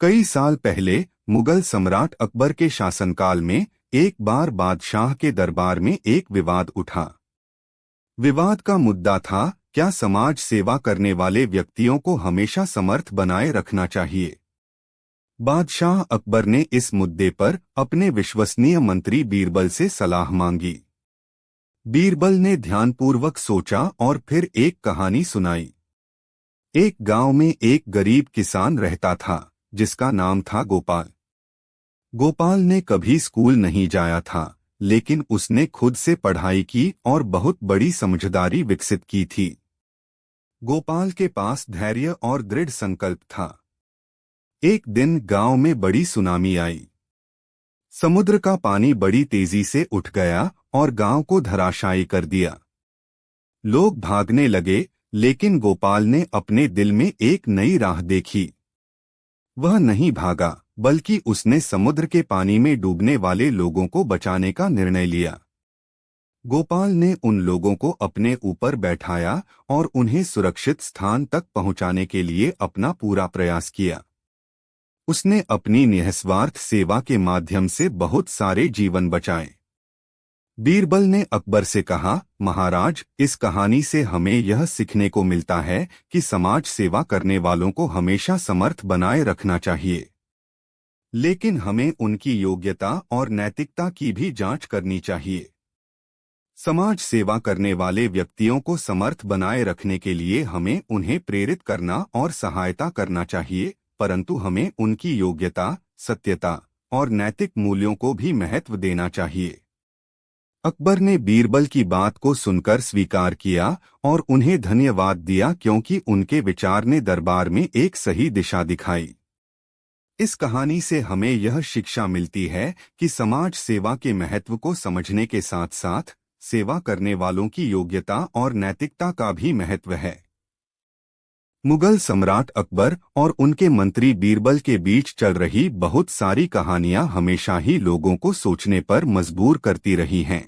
कई साल पहले मुगल सम्राट अकबर के शासनकाल में एक बार बादशाह के दरबार में एक विवाद उठा। विवाद का मुद्दा था, क्या समाज सेवा करने वाले व्यक्तियों को हमेशा समर्थ बनाए रखना चाहिए। बादशाह अकबर ने इस मुद्दे पर अपने विश्वसनीय मंत्री बीरबल से सलाह मांगी। बीरबल ने ध्यानपूर्वक सोचा और फिर एक कहानी सुनाई। एक गांव में एक गरीब किसान रहता था जिसका नाम था गोपाल। गोपाल ने कभी स्कूल नहीं जाया था, लेकिन उसने खुद से पढ़ाई की और बहुत बड़ी समझदारी विकसित की थी। गोपाल के पास धैर्य और दृढ़ संकल्प था। एक दिन गांव में बड़ी सुनामी आई। समुद्र का पानी बड़ी तेजी से उठ गया और गांव को धराशायी कर दिया। लोग भागने लगे, लेकिन गोपाल ने अपने दिल में एक नई राह देखी। वह नहीं भागा, बल्कि उसने समुद्र के पानी में डूबने वाले लोगों को बचाने का निर्णय लिया। गोपाल ने उन लोगों को अपने ऊपर बैठाया और उन्हें सुरक्षित स्थान तक पहुंचाने के लिए अपना पूरा प्रयास किया। उसने अपनी निस्वार्थ सेवा के माध्यम से बहुत सारे जीवन बचाए। बीरबल ने अकबर से कहा, महाराज, इस कहानी से हमें यह सीखने को मिलता है कि समाज सेवा करने वालों को हमेशा समर्थ बनाए रखना चाहिए, लेकिन हमें उनकी योग्यता और नैतिकता की भी जांच करनी चाहिए। समाज सेवा करने वाले व्यक्तियों को समर्थ बनाए रखने के लिए हमें उन्हें प्रेरित करना और सहायता करना चाहिए, परंतु हमें उनकी योग्यता, सत्यता और नैतिक मूल्यों को भी महत्व देना चाहिए। अकबर ने बीरबल की बात को सुनकर स्वीकार किया और उन्हें धन्यवाद दिया, क्योंकि उनके विचार ने दरबार में एक सही दिशा दिखाई। इस कहानी से हमें यह शिक्षा मिलती है कि समाज सेवा के महत्व को समझने के साथ साथ सेवा करने वालों की योग्यता और नैतिकता का भी महत्व है। मुगल सम्राट अकबर और उनके मंत्री बीरबल के बीच चल रही बहुत सारी कहानियां हमेशा ही लोगों को सोचने पर मजबूर करती रही हैं।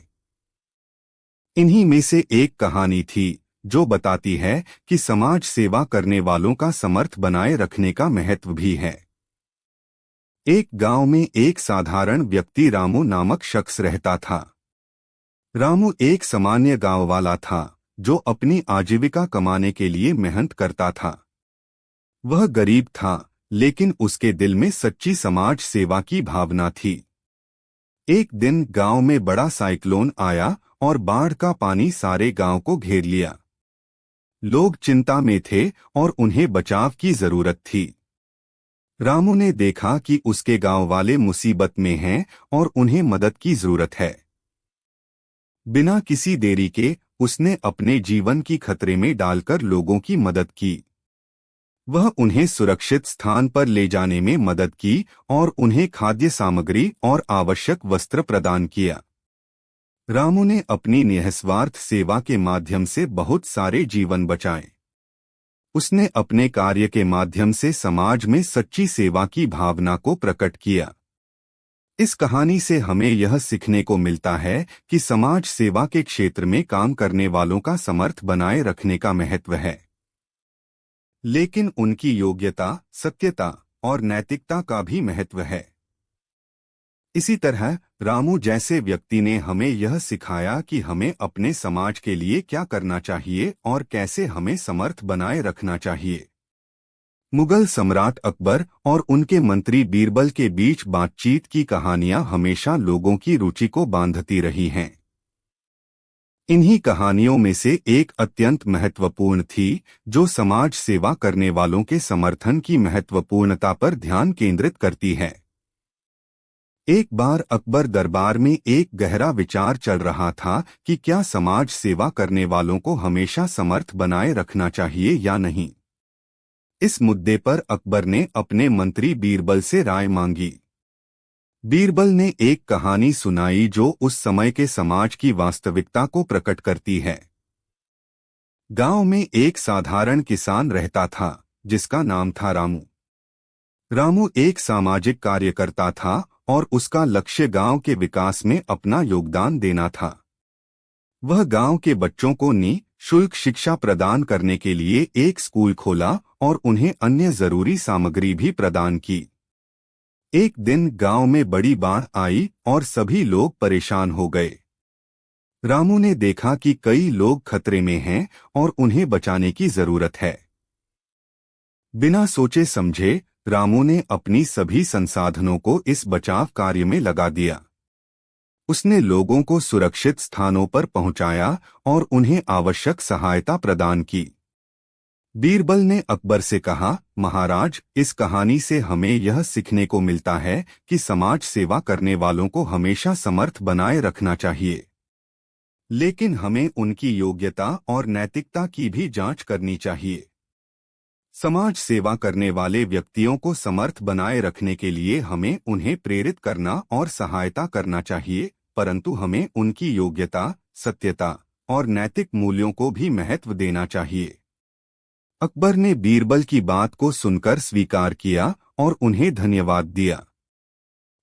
इन्हीं में से एक कहानी थी जो बताती है कि समाज सेवा करने वालों का समर्थ बनाए रखने का महत्व भी है। एक गांव में एक साधारण व्यक्ति रामू नामक शख्स रहता था। रामू एक सामान्य गांव वाला था जो अपनी आजीविका कमाने के लिए मेहनत करता था। वह गरीब था, लेकिन उसके दिल में सच्ची समाज सेवा की भावना थी। एक दिन गांव में बड़ा साइक्लोन आया और बाढ़ का पानी सारे गांव को घेर लिया। लोग चिंता में थे और उन्हें बचाव की जरूरत थी। रामू ने देखा कि उसके गांव वाले मुसीबत में हैं और उन्हें मदद की जरूरत है। बिना किसी देरी के उसने अपने जीवन की खतरे में डालकर लोगों की मदद की। वह उन्हें सुरक्षित स्थान पर ले जाने में मदद की और उन्हें खाद्य सामग्री और आवश्यक वस्त्र प्रदान किया। रामू ने अपनी निस्वार्थ सेवा के माध्यम से बहुत सारे जीवन बचाए। उसने अपने कार्य के माध्यम से समाज में सच्ची सेवा की भावना को प्रकट किया। इस कहानी से हमें यह सीखने को मिलता है कि समाज सेवा के क्षेत्र में काम करने वालों का समर्थ बनाए रखने का महत्व है, लेकिन उनकी योग्यता, सत्यता और नैतिकता का भी महत्व है। इसी तरह रामू जैसे व्यक्ति ने हमें यह सिखाया कि हमें अपने समाज के लिए क्या करना चाहिए और कैसे हमें समर्थ बनाए रखना चाहिए। मुगल सम्राट अकबर और उनके मंत्री बीरबल के बीच बातचीत की कहानियां हमेशा लोगों की रुचि को बांधती रही हैं। इन्हीं कहानियों में से एक अत्यंत महत्वपूर्ण थी जो समाज सेवा करने वालों के समर्थन की महत्वपूर्णता पर ध्यान केंद्रित करती है। एक बार अकबर दरबार में एक गहरा विचार चल रहा था कि क्या समाज सेवा करने वालों को हमेशा समर्थ बनाए रखना चाहिए या नहीं। इस मुद्दे पर अकबर ने अपने मंत्री बीरबल से राय मांगी। बीरबल ने एक कहानी सुनाई जो उस समय के समाज की वास्तविकता को प्रकट करती है। गांव में एक साधारण किसान रहता था जिसका नाम था रामू। रामू एक सामाजिक कार्यकर्ता था और उसका लक्ष्य गांव के विकास में अपना योगदान देना था। वह गांव के बच्चों को निःशुल्क शिक्षा प्रदान करने के लिए एक स्कूल खोला और उन्हें अन्य जरूरी सामग्री भी प्रदान की। एक दिन गांव में बड़ी बाढ़ आई और सभी लोग परेशान हो गए। रामू ने देखा कि कई लोग खतरे में हैं और उन्हें बचाने की जरूरत है। बिना सोचे समझे रामू ने अपनी सभी संसाधनों को इस बचाव कार्य में लगा दिया। उसने लोगों को सुरक्षित स्थानों पर पहुंचाया और उन्हें आवश्यक सहायता प्रदान की। बीरबल ने अकबर से कहा, महाराज, इस कहानी से हमें यह सीखने को मिलता है कि समाज सेवा करने वालों को हमेशा समर्थ बनाए रखना चाहिए, लेकिन हमें उनकी योग्यता और नैतिकता की भी जांच करनी चाहिए। समाज सेवा करने वाले व्यक्तियों को समर्थ बनाए रखने के लिए हमें उन्हें प्रेरित करना और सहायता करना चाहिए, परंतु हमें उनकी योग्यता, सत्यता और नैतिक मूल्यों को भी महत्व देना चाहिए। अकबर ने बीरबल की बात को सुनकर स्वीकार किया और उन्हें धन्यवाद दिया।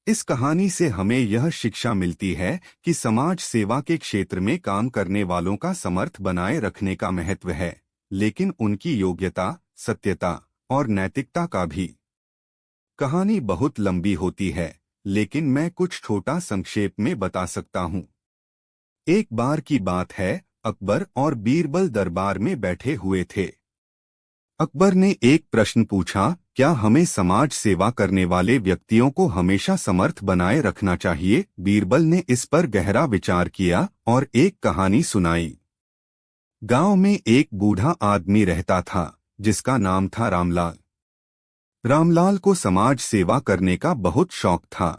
इस कहानी से हमें यह शिक्षा मिलती है कि समाज सेवा के क्षेत्र में काम करने वालों का समर्थ बनाए रखने का महत्व है, लेकिन उनकी योग्यता, सत्यता और नैतिकता का भी। कहानी बहुत लंबी होती है, लेकिन मैं कुछ छोटा संक्षेप में बता सकता हूँ। एक बार की बात है, अकबर और बीरबल दरबार में बैठे हुए थे। अकबर ने एक प्रश्न पूछा, क्या हमें समाज सेवा करने वाले व्यक्तियों को हमेशा समर्थ बनाए रखना चाहिए? बीरबल ने इस पर गहरा विचार किया और एक कहानी सुनाई। गांव में एक बूढ़ा आदमी रहता था जिसका नाम था रामलाल। रामलाल को समाज सेवा करने का बहुत शौक था।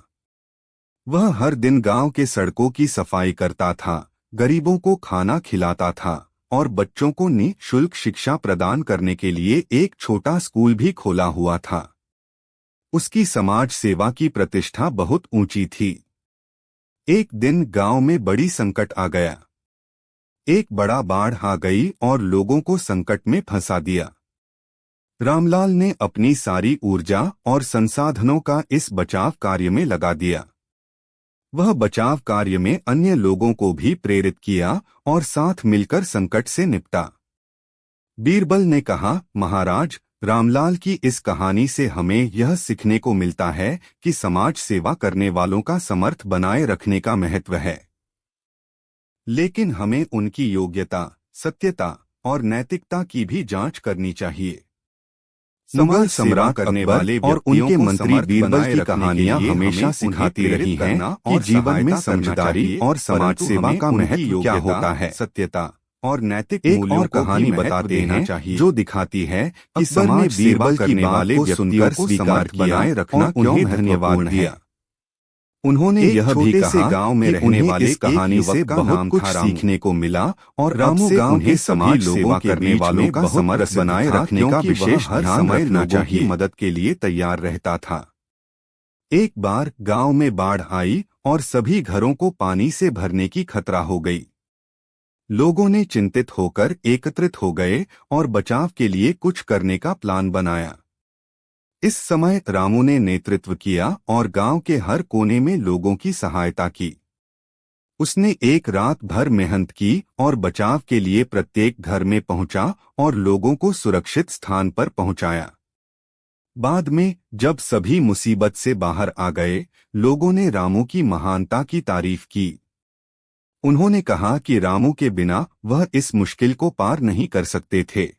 वह हर दिन गांव के सड़कों की सफाई करता था, गरीबों को खाना खिलाता था और बच्चों को निःशुल्क शिक्षा प्रदान करने के लिए एक छोटा स्कूल भी खोला हुआ था। उसकी समाज सेवा की प्रतिष्ठा बहुत ऊंची थी। एक दिन गांव में बड़ी संकट आ गया। एक बड़ा बाढ़ आ गई और लोगों को संकट में फंसा दिया। रामलाल ने अपनी सारी ऊर्जा और संसाधनों का इस बचाव कार्य में लगा दिया। वह बचाव कार्य में अन्य लोगों को भी प्रेरित किया और साथ मिलकर संकट से निपटा। बीरबल ने कहा, महाराज, रामलाल की इस कहानी से हमें यह सीखने को मिलता है कि समाज सेवा करने वालों का समर्थ बनाए रखने का महत्व है, लेकिन हमें उनकी योग्यता, सत्यता और नैतिकता की भी जांच करनी चाहिए। मुगल सम्राट करने वाले और उनके मंत्री बीरबल की कहानियां हमेशा सिखाती रही हैं कि जीवन में समझदारी और समाज सेवा का महत्व क्या होता है। सत्यता और नैतिक मूल्यों को कहानी बताते हैं जो दिखाती है कि समाज सेवा करने वाले व्यक्तियों को समर्थ बनाए रखना क्यों धन्यवाद दिया। उन्होंने यह भी कहा गांव में रहने वाले इस कहानी से बहुत कुछ सीखने को मिला और रामू गांव के समाज सेवा करने वालों का समर्थ बनाए रखने का विशेष हर समय लोगों की मदद के लिए तैयार रहता था। एक बार गांव में बाढ़ आई और सभी घरों को पानी से भरने की खतरा हो गई। लोगों ने चिंतित होकर एकत्रित हो गए और बचाव के लिए कुछ करने का प्लान बनाया। इस समय रामू ने नेतृत्व किया और गांव के हर कोने में लोगों की सहायता की। उसने एक रात भर मेहनत की और बचाव के लिए प्रत्येक घर में पहुंचा और लोगों को सुरक्षित स्थान पर पहुंचाया। बाद में जब सभी मुसीबत से बाहर आ गए, लोगों ने रामू की महानता की तारीफ की। उन्होंने कहा कि रामू के बिना वह इस मुश्किल को पार नहीं कर सकते थे।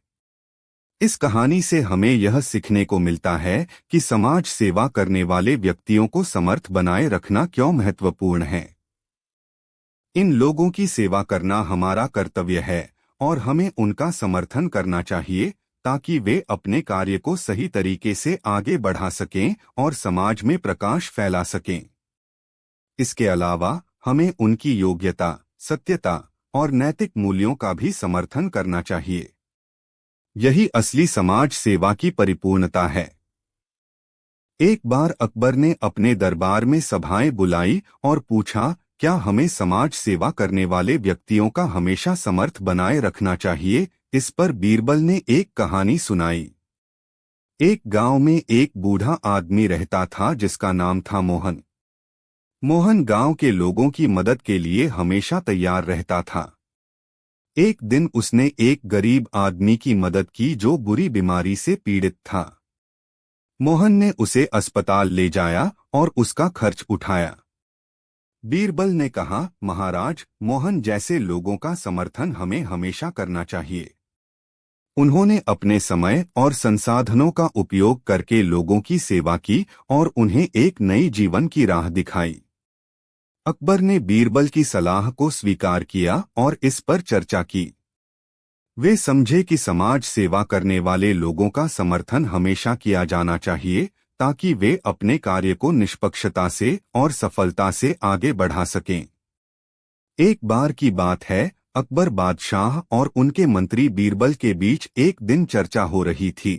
इस कहानी से हमें यह सीखने को मिलता है कि समाज सेवा करने वाले व्यक्तियों को समर्थ बनाए रखना क्यों महत्वपूर्ण है। इन लोगों की सेवा करना हमारा कर्तव्य है और हमें उनका समर्थन करना चाहिए ताकि वे अपने कार्य को सही तरीके से आगे बढ़ा सकें और समाज में प्रकाश फैला सकें। इसके अलावा हमें उनकी योग्यता, सत्यता और नैतिक मूल्यों का भी समर्थन करना चाहिए। यही असली समाज सेवा की परिपूर्णता है। एक बार अकबर ने अपने दरबार में सभाएं बुलाई और पूछा, क्या हमें समाज सेवा करने वाले व्यक्तियों का हमेशा समर्थ बनाए रखना चाहिए? इस पर बीरबल ने एक कहानी सुनाई। एक गांव में एक बूढ़ा आदमी रहता था जिसका नाम था मोहन। मोहन गांव के लोगों की मदद के लिए हमेशा तैयार रहता था। एक दिन उसने एक गरीब आदमी की मदद की जो बुरी बीमारी से पीड़ित था। मोहन ने उसे अस्पताल ले जाया और उसका खर्च उठाया। बीरबल ने कहा, महाराज, मोहन जैसे लोगों का समर्थन हमें हमेशा करना चाहिए। उन्होंने अपने समय और संसाधनों का उपयोग करके लोगों की सेवा की और उन्हें एक नई जीवन की राह दिखाई। अकबर ने बीरबल की सलाह को स्वीकार किया और इस पर चर्चा की। वे समझे कि समाज सेवा करने वाले लोगों का समर्थन हमेशा किया जाना चाहिए ताकि वे अपने कार्य को निष्पक्षता से और सफलता से आगे बढ़ा सकें। एक बार की बात है, अकबर बादशाह और उनके मंत्री बीरबल के बीच एक दिन चर्चा हो रही थी।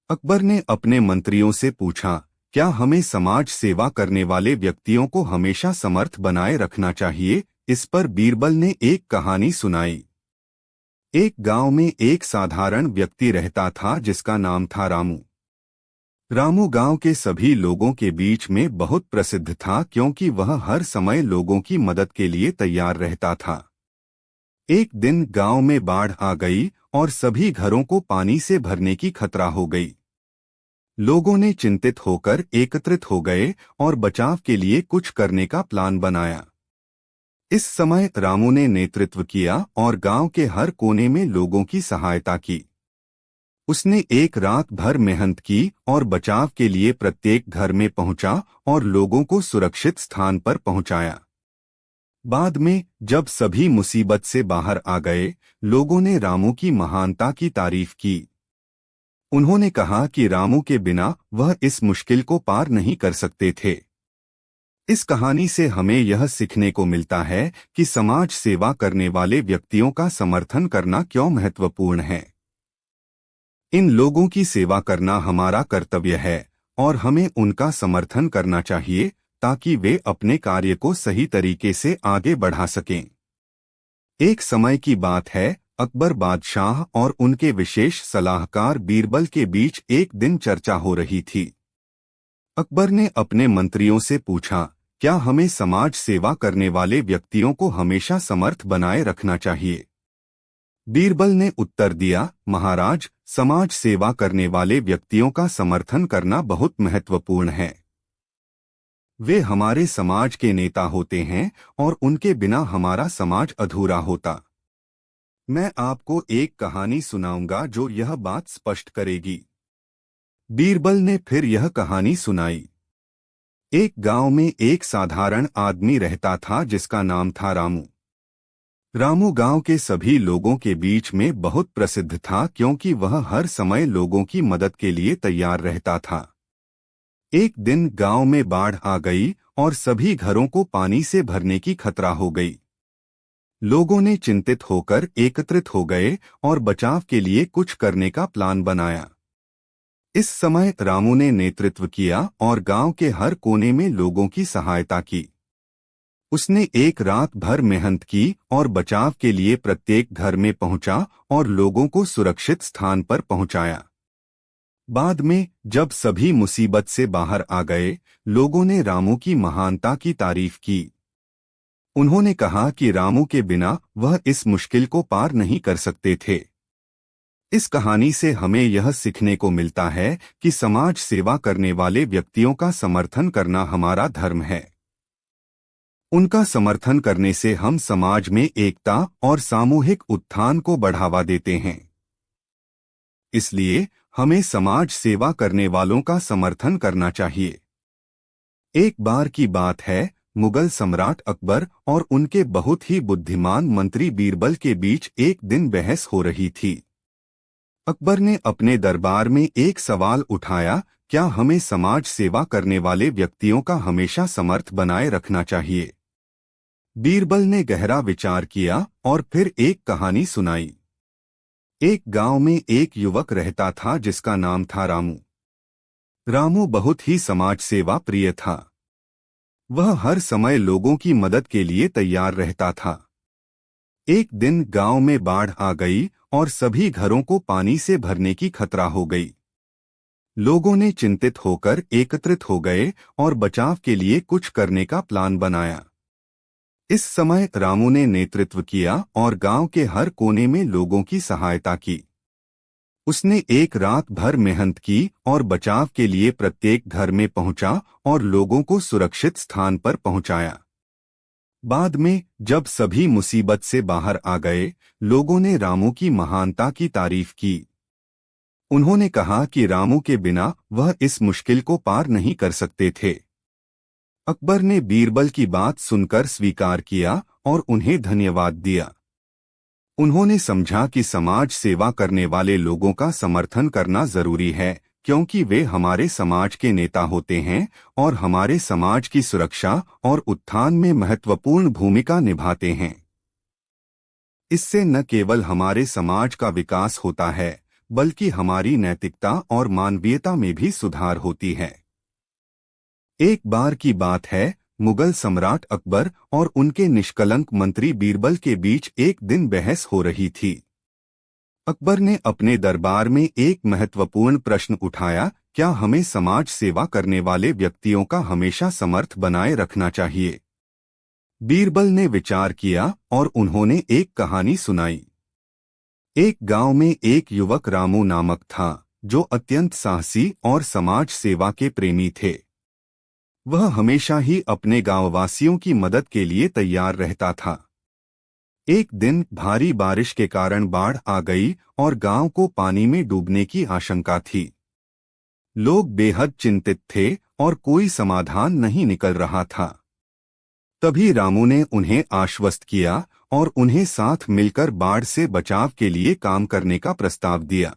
अकबर ने अपने मंत्रियों से पूछा, क्या हमें समाज सेवा करने वाले व्यक्तियों को हमेशा समर्थ बनाए रखना चाहिए? इस पर बीरबल ने एक कहानी सुनाई। एक गांव में एक साधारण व्यक्ति रहता था जिसका नाम था रामू। रामू गांव के सभी लोगों के बीच में बहुत प्रसिद्ध था क्योंकि वह हर समय लोगों की मदद के लिए तैयार रहता था। एक दिन गांव में बाढ़ आ गई और सभी घरों को पानी से भरने की खतरा हो गई। लोगों ने चिंतित होकर एकत्रित हो गए और बचाव के लिए कुछ करने का प्लान बनाया। इस समय रामू ने नेतृत्व किया और गांव के हर कोने में लोगों की सहायता की। उसने एक रात भर मेहनत की और बचाव के लिए प्रत्येक घर में पहुंचा और लोगों को सुरक्षित स्थान पर पहुंचाया। बाद में जब सभी मुसीबत से बाहर आ गए, लोगों ने रामू की महानता की तारीफ की। उन्होंने कहा कि रामू के बिना वह इस मुश्किल को पार नहीं कर सकते थे। इस कहानी से हमें यह सीखने को मिलता है कि समाज सेवा करने वाले व्यक्तियों का समर्थन करना क्यों महत्वपूर्ण है। इन लोगों की सेवा करना हमारा कर्तव्य है और हमें उनका समर्थन करना चाहिए ताकि वे अपने कार्य को सही तरीके से आगे बढ़ा सकें। एक समय की बात है, अकबर बादशाह और उनके विशेष सलाहकार बीरबल के बीच एक दिन चर्चा हो रही थी। अकबर ने अपने मंत्रियों से पूछा, क्या हमें समाज सेवा करने वाले व्यक्तियों को हमेशा समर्थ बनाए रखना चाहिए? बीरबल ने उत्तर दिया, महाराज, समाज सेवा करने वाले व्यक्तियों का समर्थन करना बहुत महत्वपूर्ण है। वे हमारे समाज के नेता होते हैं और उनके बिना हमारा समाज अधूरा होता। मैं आपको एक कहानी सुनाऊंगा जो यह बात स्पष्ट करेगी। बीरबल ने फिर यह कहानी सुनाई। एक गांव में एक साधारण आदमी रहता था जिसका नाम था रामू। रामू गांव के सभी लोगों के बीच में बहुत प्रसिद्ध था क्योंकि वह हर समय लोगों की मदद के लिए तैयार रहता था। एक दिन गांव में बाढ़ आ गई और सभी घरों को पानी से भरने की खतरा हो गई। लोगों ने चिंतित होकर एकत्रित हो गए और बचाव के लिए कुछ करने का प्लान बनाया। इस समय रामू ने नेतृत्व किया और गांव के हर कोने में लोगों की सहायता की। उसने एक रात भर मेहनत की और बचाव के लिए प्रत्येक घर में पहुंचा और लोगों को सुरक्षित स्थान पर पहुंचाया। बाद में जब सभी मुसीबत से बाहर आ गए, लोगों ने रामू की महानता की तारीफ की। उन्होंने कहा कि रामू के बिना वह इस मुश्किल को पार नहीं कर सकते थे। इस कहानी से हमें यह सीखने को मिलता है कि समाज सेवा करने वाले व्यक्तियों का समर्थन करना हमारा धर्म है। उनका समर्थन करने से हम समाज में एकता और सामूहिक उत्थान को बढ़ावा देते हैं। इसलिए हमें समाज सेवा करने वालों का समर्थन करना चाहिए। एक बार की बात है, मुगल सम्राट अकबर और उनके बहुत ही बुद्धिमान मंत्री बीरबल के बीच एक दिन बहस हो रही थी। अकबर ने अपने दरबार में एक सवाल उठाया, क्या हमें समाज सेवा करने वाले व्यक्तियों का हमेशा समर्थ बनाए रखना चाहिए? बीरबल ने गहरा विचार किया और फिर एक कहानी सुनाई। एक गांव में एक युवक रहता था जिसका नाम था रामू। रामू बहुत ही समाज सेवा प्रिय था। वह हर समय लोगों की मदद के लिए तैयार रहता था। एक दिन गांव में बाढ़ आ गई और सभी घरों को पानी से भरने की खतरा हो गई। लोगों ने चिंतित होकर एकत्रित हो गए और बचाव के लिए कुछ करने का प्लान बनाया। इस समय रामू ने नेतृत्व किया और गांव के हर कोने में लोगों की सहायता की। उसने एक रात भर मेहनत की और बचाव के लिए प्रत्येक घर में पहुंचा और लोगों को सुरक्षित स्थान पर पहुंचाया। बाद में जब सभी मुसीबत से बाहर आ गए, लोगों ने रामू की महानता की तारीफ की। उन्होंने कहा कि रामू के बिना वह इस मुश्किल को पार नहीं कर सकते थे। अकबर ने बीरबल की बात सुनकर स्वीकार किया और उन्हें धन्यवाद दिया। उन्होंने समझा कि समाज सेवा करने वाले लोगों का समर्थन करना जरूरी है, क्योंकि वे हमारे समाज के नेता होते हैं और हमारे समाज की सुरक्षा और उत्थान में महत्वपूर्ण भूमिका निभाते हैं। इससे न केवल हमारे समाज का विकास होता है, बल्कि हमारी नैतिकता और मानवीयता में भी सुधार होती है। एक बार की बात है, मुगल सम्राट अकबर और उनके निष्कलंक मंत्री बीरबल के बीच एक दिन बहस हो रही थी। अकबर ने अपने दरबार में एक महत्वपूर्ण प्रश्न उठाया, क्या हमें समाज सेवा करने वाले व्यक्तियों का हमेशा समर्थ बनाए रखना चाहिए? बीरबल ने विचार किया और उन्होंने एक कहानी सुनाई। एक गांव में एक युवक रामू नामक था, जो अत्यंत साहसी और समाज सेवा के प्रेमी थे। वह हमेशा ही अपने गांववासियों की मदद के लिए तैयार रहता था। एक दिन भारी बारिश के कारण बाढ़ आ गई और गांव को पानी में डूबने की आशंका थी। लोग बेहद चिंतित थे और कोई समाधान नहीं निकल रहा था। तभी रामू ने उन्हें आश्वस्त किया और उन्हें साथ मिलकर बाढ़ से बचाव के लिए काम करने का प्रस्ताव दिया।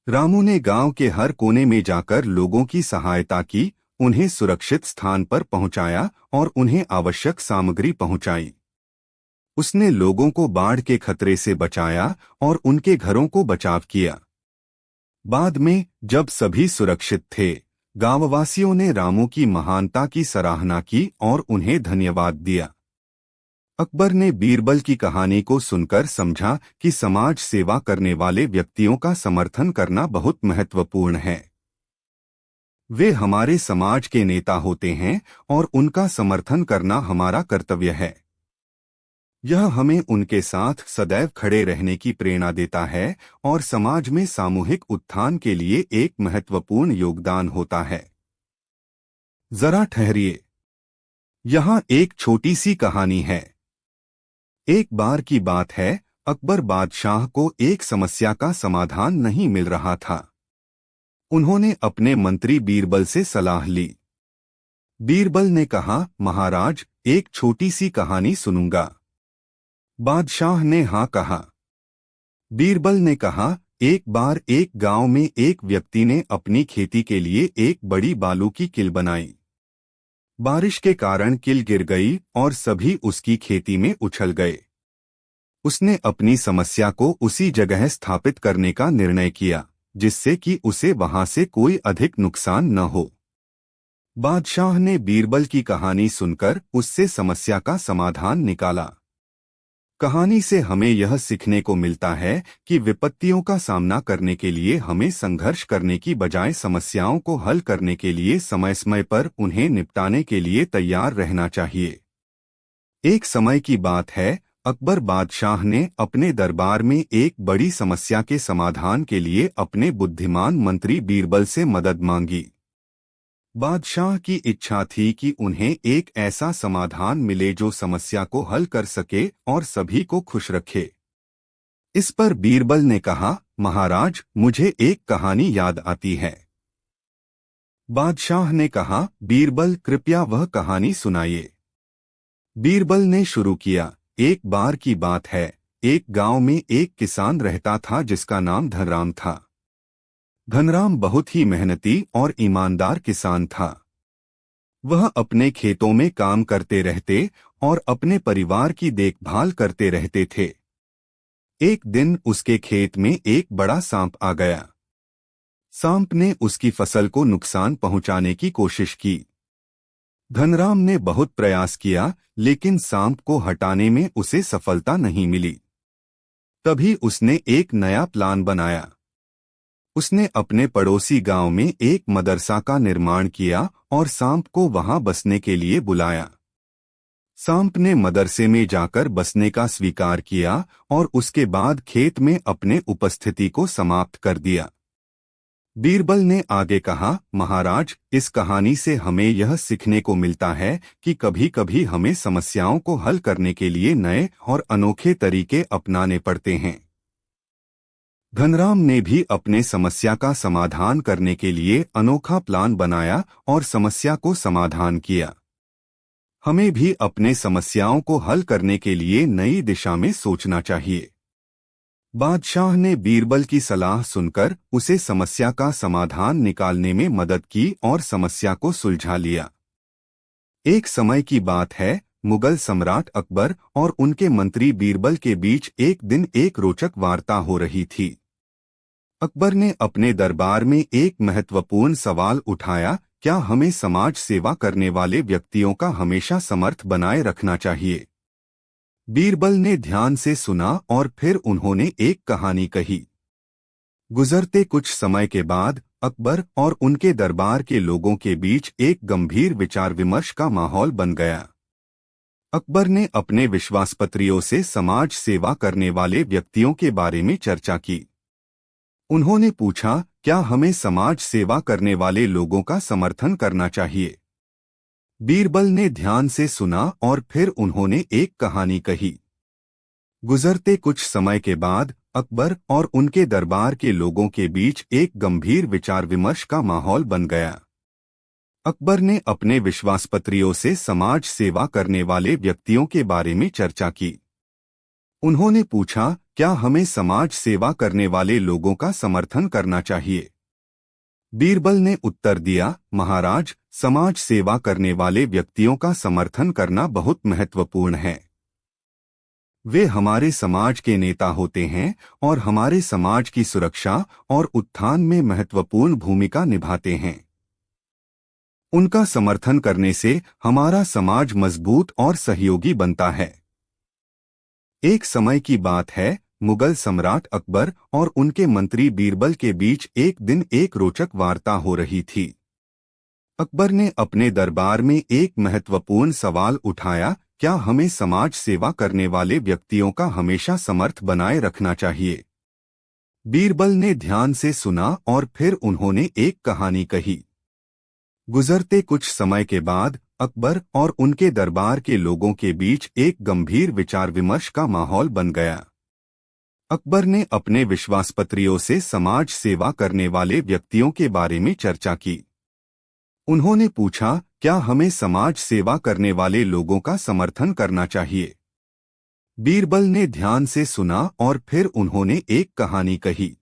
रामू ने गांव के हर कोने में जाकर लोगों की सहायता की, उन्हें सुरक्षित स्थान पर पहुंचाया और उन्हें आवश्यक सामग्री पहुंचाई। उसने लोगों को बाढ़ के खतरे से बचाया और उनके घरों को बचाव किया। बाद में जब सभी सुरक्षित थे, गांववासियों ने रामू की महानता की सराहना की और उन्हें धन्यवाद दिया। अकबर ने बीरबल की कहानी को सुनकर समझा कि समाज सेवा करने वाले व्यक्तियों का समर्थन करना बहुत महत्वपूर्ण है। वे हमारे समाज के नेता होते हैं और उनका समर्थन करना हमारा कर्तव्य है। यह हमें उनके साथ सदैव खड़े रहने की प्रेरणा देता है और समाज में सामूहिक उत्थान के लिए एक महत्वपूर्ण योगदान होता है। जरा ठहरिए, यहाँ एक छोटी सी कहानी है। एक बार की बात है, अकबर बादशाह को एक समस्या का समाधान नहीं मिल रहा था। उन्होंने अपने मंत्री बीरबल से सलाह ली। बीरबल ने कहा, महाराज, एक छोटी सी कहानी सुनूंगा। बादशाह ने हाँ कहा। बीरबल ने कहा, एक बार एक गांव में एक व्यक्ति ने अपनी खेती के लिए एक बड़ी बालू की किल बनाई। बारिश के कारण किल गिर गई और सभी उसकी खेती में उछल गए। उसने अपनी समस्या को उसी जगह स्थापित करने का निर्णय किया, जिससे कि उसे वहां से कोई अधिक नुकसान न हो। बादशाह ने बीरबल की कहानी सुनकर उससे समस्या का समाधान निकाला। कहानी से हमें यह सीखने को मिलता है कि विपत्तियों का सामना करने के लिए हमें संघर्ष करने की बजाय समस्याओं को हल करने के लिए समय समय पर उन्हें निपटाने के लिए तैयार रहना चाहिए। एक समय की बात है, अकबर बादशाह ने अपने दरबार में एक बड़ी समस्या के समाधान के लिए अपने बुद्धिमान मंत्री बीरबल से मदद मांगी। बादशाह की इच्छा थी कि उन्हें एक ऐसा समाधान मिले जो समस्या को हल कर सके और सभी को खुश रखे। इस पर बीरबल ने कहा, महाराज, मुझे एक कहानी याद आती है। बादशाह ने कहा, बीरबल, कृपया वह कहानी सुनाइए। बीरबल ने शुरू किया, एक बार की बात है, एक गांव में एक किसान रहता था जिसका नाम धनराम था। धनराम बहुत ही मेहनती और ईमानदार किसान था। वह अपने खेतों में काम करते रहते और अपने परिवार की देखभाल करते रहते थे। एक दिन उसके खेत में एक बड़ा सांप आ गया। सांप ने उसकी फसल को नुकसान पहुंचाने की कोशिश की। धनराम ने बहुत प्रयास किया, लेकिन सांप को हटाने में उसे सफलता नहीं मिली। तभी उसने एक नया प्लान बनाया। उसने अपने पड़ोसी गांव में एक मदरसा का निर्माण किया और सांप को वहां बसने के लिए बुलाया। सांप ने मदरसे में जाकर बसने का स्वीकार किया और उसके बाद खेत में अपने उपस्थिति को समाप्त कर दिया। बीरबल ने आगे कहा, महाराज, इस कहानी से हमें यह सीखने को मिलता है कि कभी-कभी हमें समस्याओं को हल करने के लिए नए और अनोखे तरीके अपनाने पड़ते हैं। घनराम ने भी अपने समस्या का समाधान करने के लिए अनोखा प्लान बनाया और समस्या को समाधान किया। हमें भी अपने समस्याओं को हल करने के लिए नई दिशा में सोचना चाहिए। बादशाह ने बीरबल की सलाह सुनकर उसे समस्या का समाधान निकालने में मदद की और समस्या को सुलझा लिया। एक समय की बात है, मुगल सम्राट अकबर और उनके मंत्री बीरबल के बीच एक दिन एक रोचक वार्ता हो रही थी। अकबर ने अपने दरबार में एक महत्वपूर्ण सवाल उठाया, क्या हमें समाज सेवा करने वाले व्यक्तियों का हमेशा समर्थ बनाए रखना चाहिए? बीरबल ने ध्यान से सुना और फिर उन्होंने एक कहानी कही। गुजरते कुछ समय के बाद अकबर और उनके दरबार के लोगों के बीच एक गंभीर विचार विमर्श का माहौल बन गया। अकबर ने अपने विश्वासपत्रियों से समाज सेवा करने वाले व्यक्तियों के बारे में चर्चा की। उन्होंने पूछा, क्या हमें समाज सेवा करने वाले लोगों का समर्थन करना चाहिए? बीरबल ने ध्यान से सुना और फिर उन्होंने एक कहानी कही। गुजरते कुछ समय के बाद अकबर और उनके दरबार के लोगों के बीच एक गंभीर विचार विमर्श का माहौल बन गया। अकबर ने अपने विश्वासपत्रियों से समाज सेवा करने वाले व्यक्तियों के बारे में चर्चा की। उन्होंने पूछा, क्या हमें समाज सेवा करने वाले लोगों का समर्थन करना चाहिए? बीरबल ने उत्तर दिया, महाराज, समाज सेवा करने वाले व्यक्तियों का समर्थन करना बहुत महत्वपूर्ण है। वे हमारे समाज के नेता होते हैं और हमारे समाज की सुरक्षा और उत्थान में महत्वपूर्ण भूमिका निभाते हैं। उनका समर्थन करने से हमारा समाज मजबूत और सहयोगी बनता है। एक समय की बात है, मुगल सम्राट अकबर और उनके मंत्री बीरबल के बीच एक दिन एक रोचक वार्ता हो रही थी। अकबर ने अपने दरबार में एक महत्वपूर्ण सवाल उठाया, क्या हमें समाज सेवा करने वाले व्यक्तियों का हमेशा समर्थ बनाए रखना चाहिए? बीरबल ने ध्यान से सुना और फिर उन्होंने एक कहानी कही। गुजरते कुछ समय के बाद अकबर और उनके दरबार के लोगों के बीच एक गंभीर विचार विमर्श का माहौल बन गया। अकबर ने अपने विश्वासपत्रियों से समाज सेवा करने वाले व्यक्तियों के बारे में चर्चा की। उन्होंने पूछा, क्या हमें समाज सेवा करने वाले लोगों का समर्थन करना चाहिए? बीरबल ने ध्यान से सुना और फिर उन्होंने एक कहानी कही।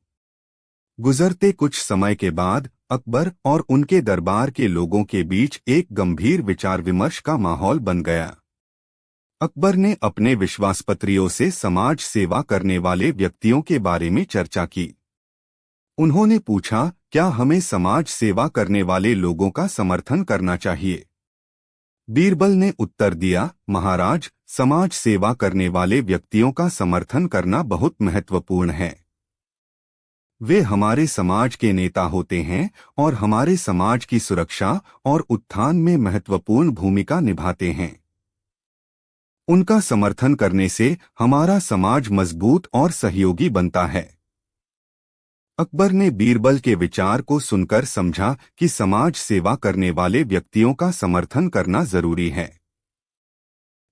गुजरते कुछ समय के बाद अकबर और उनके दरबार के लोगों के बीच एक गंभीर विचार विमर्श का माहौल बन गया। अकबर ने अपने विश्वासपत्रियों से समाज सेवा करने वाले व्यक्तियों के बारे में चर्चा की। उन्होंने पूछा, क्या हमें समाज सेवा करने वाले लोगों का समर्थन करना चाहिए? बीरबल ने उत्तर दिया, महाराज, समाज सेवा करने वाले व्यक्तियों का समर्थन करना बहुत महत्वपूर्ण है। वे हमारे समाज के नेता होते हैं और हमारे समाज की सुरक्षा और उत्थान में महत्वपूर्ण भूमिका निभाते हैं। उनका समर्थन करने से हमारा समाज मजबूत और सहयोगी बनता है। अकबर ने बीरबल के विचार को सुनकर समझा कि समाज सेवा करने वाले व्यक्तियों का समर्थन करना जरूरी है।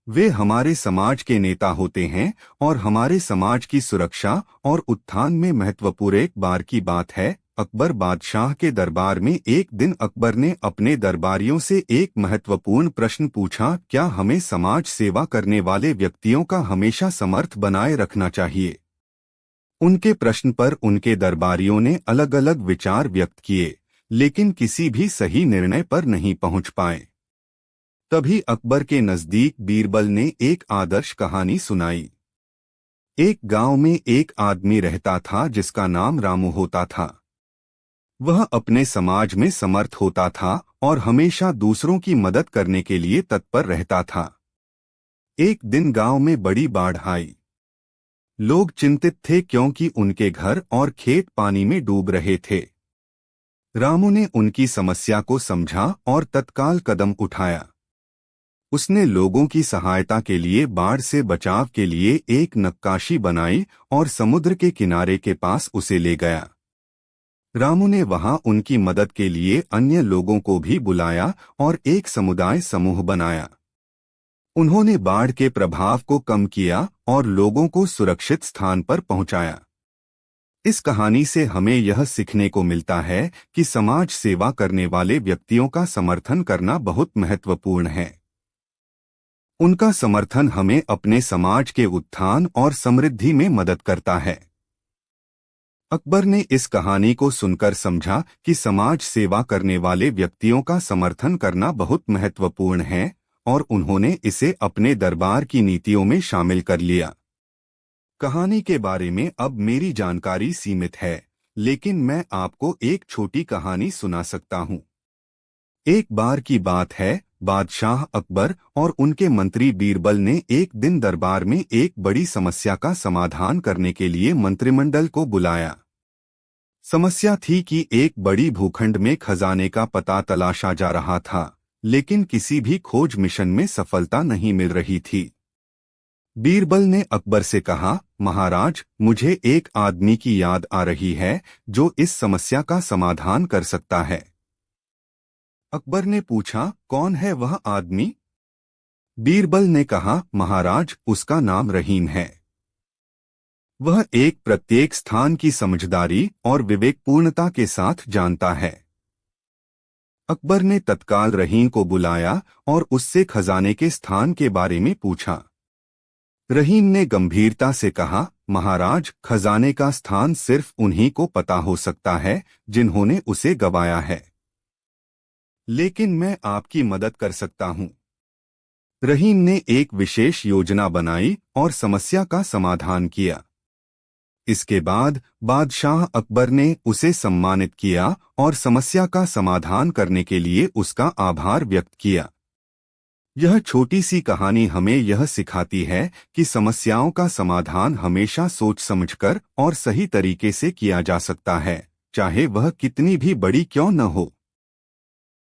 वे हमारे समाज के नेता होते हैं और हमारे समाज की सुरक्षा और उत्थान में महत्वपूर्ण। एक बार की बात है, अकबर बादशाह के दरबार में एक दिन अकबर ने अपने दरबारियों से एक महत्वपूर्ण प्रश्न पूछा, क्या हमें समाज सेवा करने वाले व्यक्तियों का हमेशा समर्थ बनाए रखना चाहिए? उनके प्रश्न पर उनके दरबारियों ने अलग अलग विचार व्यक्त किए, लेकिन किसी भी सही निर्णय पर नहीं पहुंच पाए। तभी अकबर के नजदीक बीरबल ने एक आदर्श कहानी सुनाई। एक गांव में एक आदमी रहता था जिसका नाम रामू होता था। वह अपने समाज में समर्थ होता था और हमेशा दूसरों की मदद करने के लिए तत्पर रहता था। एक दिन गांव में बड़ी बाढ़ आई। लोग चिंतित थे क्योंकि उनके घर और खेत पानी में डूब रहे थे। रामू ने उनकी समस्या को समझा और तत्काल कदम उठाया। उसने लोगों की सहायता के लिए बाढ़ से बचाव के लिए एक नक्काशी बनाई और समुद्र के किनारे के पास उसे ले गया। रामू ने वहां उनकी मदद के लिए अन्य लोगों को भी बुलाया और एक समुदाय समूह बनाया। उन्होंने बाढ़ के प्रभाव को कम किया और लोगों को सुरक्षित स्थान पर पहुंचाया। इस कहानी से हमें यह सीखने को मिलता है कि समाज सेवा करने वाले व्यक्तियों का समर्थन करना बहुत महत्वपूर्ण है। उनका समर्थन हमें अपने समाज के उत्थान और समृद्धि में मदद करता है। अकबर ने इस कहानी को सुनकर समझा कि समाज सेवा करने वाले व्यक्तियों का समर्थन करना बहुत महत्वपूर्ण है और उन्होंने इसे अपने दरबार की नीतियों में शामिल कर लिया। कहानी के बारे में अब मेरी जानकारी सीमित है, लेकिन मैं आपको एक छोटी कहानी सुना सकता हूँ। एक बार की बात है, बादशाह अकबर और उनके मंत्री बीरबल ने एक दिन दरबार में एक बड़ी समस्या का समाधान करने के लिए मंत्रिमंडल को बुलाया। समस्या थी कि एक बड़ी भूखंड में खजाने का पता तलाशा जा रहा था, लेकिन किसी भी खोज मिशन में सफलता नहीं मिल रही थी। बीरबल ने अकबर से कहा, महाराज, मुझे एक आदमी की याद आ रही है जो इस समस्या का समाधान कर सकता है। अकबर ने पूछा, कौन है वह आदमी? बीरबल ने कहा, महाराज, उसका नाम रहीम है। वह एक प्रत्येक स्थान की समझदारी और विवेकपूर्णता के साथ जानता है। अकबर ने तत्काल रहीम को बुलाया और उससे खजाने के स्थान के बारे में पूछा। रहीम ने गंभीरता से कहा, महाराज, खजाने का स्थान सिर्फ उन्हीं को पता हो सकता है जिन्होंने उसे गंवाया है। लेकिन मैं आपकी मदद कर सकता हूँ। रहीम ने एक विशेष योजना बनाई और समस्या का समाधान किया। इसके बाद बादशाह अकबर ने उसे सम्मानित किया और समस्या का समाधान करने के लिए उसका आभार व्यक्त किया। यह छोटी सी कहानी हमें यह सिखाती है कि समस्याओं का समाधान हमेशा सोच समझकर और सही तरीके से किया जा सकता है, चाहे वह कितनी भी बड़ी क्यों न हो।